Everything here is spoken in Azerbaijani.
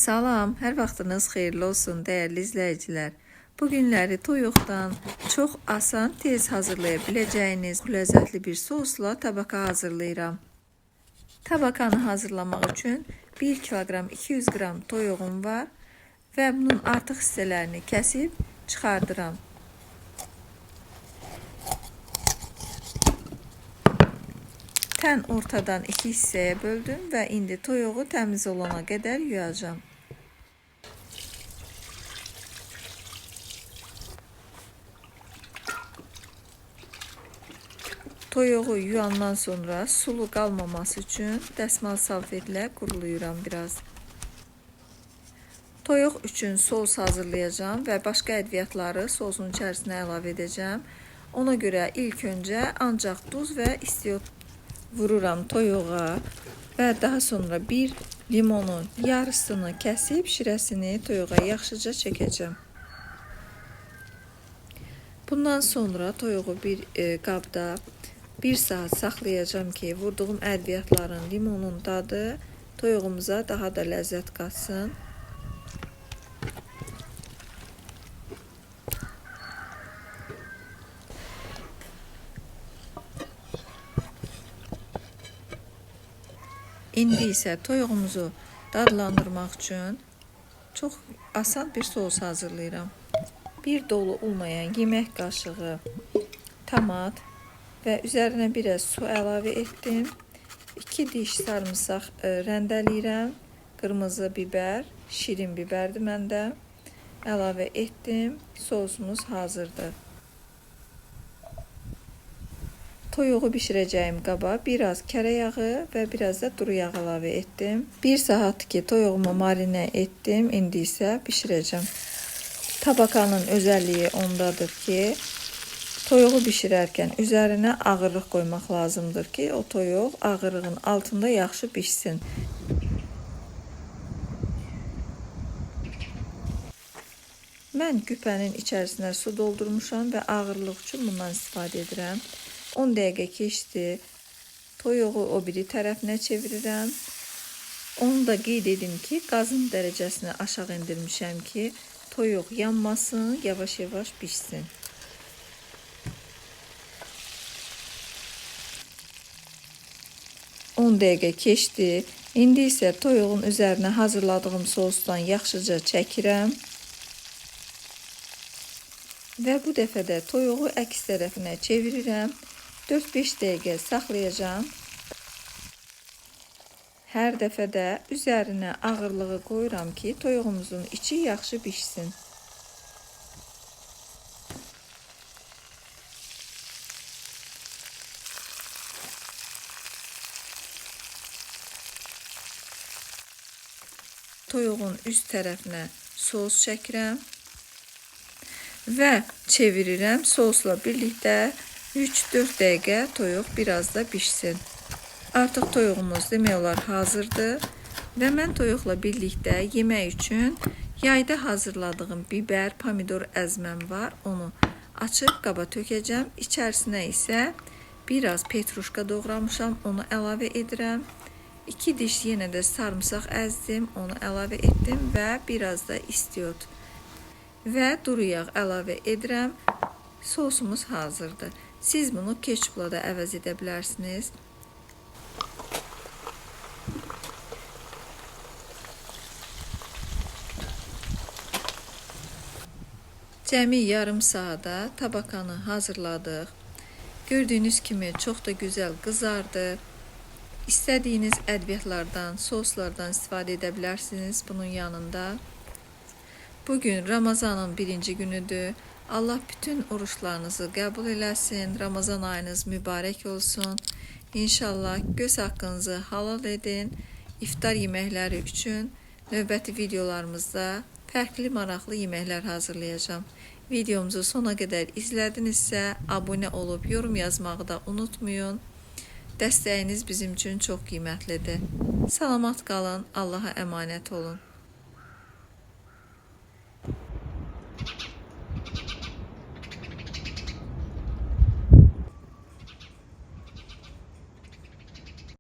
Salam, hər vaxtınız xeyirli olsun dəyərli izləyicilər. Bu günləri toyuqdan çox asan, tez hazırlaya biləcəyiniz ləzzətli bir sosla tabaka hazırlayıram. Tabakanı hazırlamaq üçün 1 kiloqram 200 qram toyuğum var və bunun artıq hissələrini kəsib çıxardıram. Tən ortadan 2 hissəyə böldüm və indi toyuğu təmiz olana qədər yuyacağam. Toyuğu yuyandan sonra sulu qalmaması üçün dəsmal salfetlə qurulayıram biraz. Toyuq üçün sos hazırlayacağım və başqa ədviyyatları sosun içərisinə əlavə edəcəm. Ona görə ilk öncə ancaq duz və istiot vururam toyuğa və daha sonra bir limonun yarısını kəsib şirəsini toyuğa yaxşıca çəkəcəm. Bundan sonra toyuğu bir qabda 1 saat saxlayacağım ki, vurduğum ədviyyatların limonun dadı toyuğumuza daha da ləzzət qatsın. İndi isə toyuğumuzu dadlandırmaq üçün çox asan bir sos hazırlayıram. Bir dolu olmayan yemək qaşığı tomat və üzərinə biraz su əlavə etdim. 2 diş sarımsaq rəndələyirəm. Qırmızı bibər, şirin bibərdir məndə. Əlavə etdim. Sosumuz hazırdır. Toyuğu bişirəcəyim qaba biraz kərə yağı və biraz da duru yağ əlavə etdim. 1 saat ki toyuğumu marinə etdim. İndi isə bişirəcəm. Tabakanın özəlliyi ondadır ki, toyuğu bişirərkən üzərinə ağırlıq qoymaq lazımdır ki, o toyuq ağırlığın altında yaxşı bişsin. Mən küpənin içərisinə su doldurmuşam və ağırlıq üçün bundan istifadə edirəm. 10 dəqiqə keçdi. Toyuğu o biri tərəfinə çevirirəm. Onu da qeyd edim ki, qazın dərəcəsini aşağı indirmişəm ki, toyuq yanmasın, yavaş-yavaş bişsin. On dəqiqə keçdi. İndi isə toyuğun üzərinə hazırladığım sosdan yaxşıca çəkirəm. Və bu dəfə də toyuğu əks tərəfinə çevirirəm. 4-5 dəqiqə saxlayacağım. Hər dəfə də üzərinə ağırlığı qoyuram ki, toyuğumuzun içi yaxşı bişsin. Toyuğun üst tərəfinə sos çəkirəm və çevirirəm. Sosla birlikdə 3-4 dəqiqə toyuq biraz da bişsin. Artıq toyuğumuz demək olar hazırdır və mən toyuqla birlikdə yemək üçün yayda hazırladığım biber, pomidor əzməm var. Onu açıb qaba tökəcəm. İçərisinə isə biraz petruşka doğramışam, onu əlavə edirəm. 2 diş yenə də sarımsaq əzdim, onu əlavə etdim və biraz da istiot və duru yağ əlavə edirəm. Sosumuz hazırdır. Siz bunu ketçupla da əvəz edə bilərsiniz. Cəmi yarım saata tabakanı hazırladıq. Gördüyünüz kimi çox da gözəl qızardı. İstədiyiniz ədviyyatlardan, soslardan istifadə edə bilərsiniz bunun yanında. Bugün Ramazanın 1-ci günüdür. Allah bütün oruçlarınızı qəbul eləsin. Ramazan ayınız mübarək olsun. İnşallah göz haqqınızı halal edin. İftar yeməkləri üçün növbəti videolarımızda fərqli maraqlı yeməklər hazırlayacağım. Videomuzu sona qədər izlədinizsə, abunə olub yorum yazmağı da unutmayın. Dəstəyiniz bizim üçün çox qiymətlidir. Salamat qalın, Allaha əmanət olun.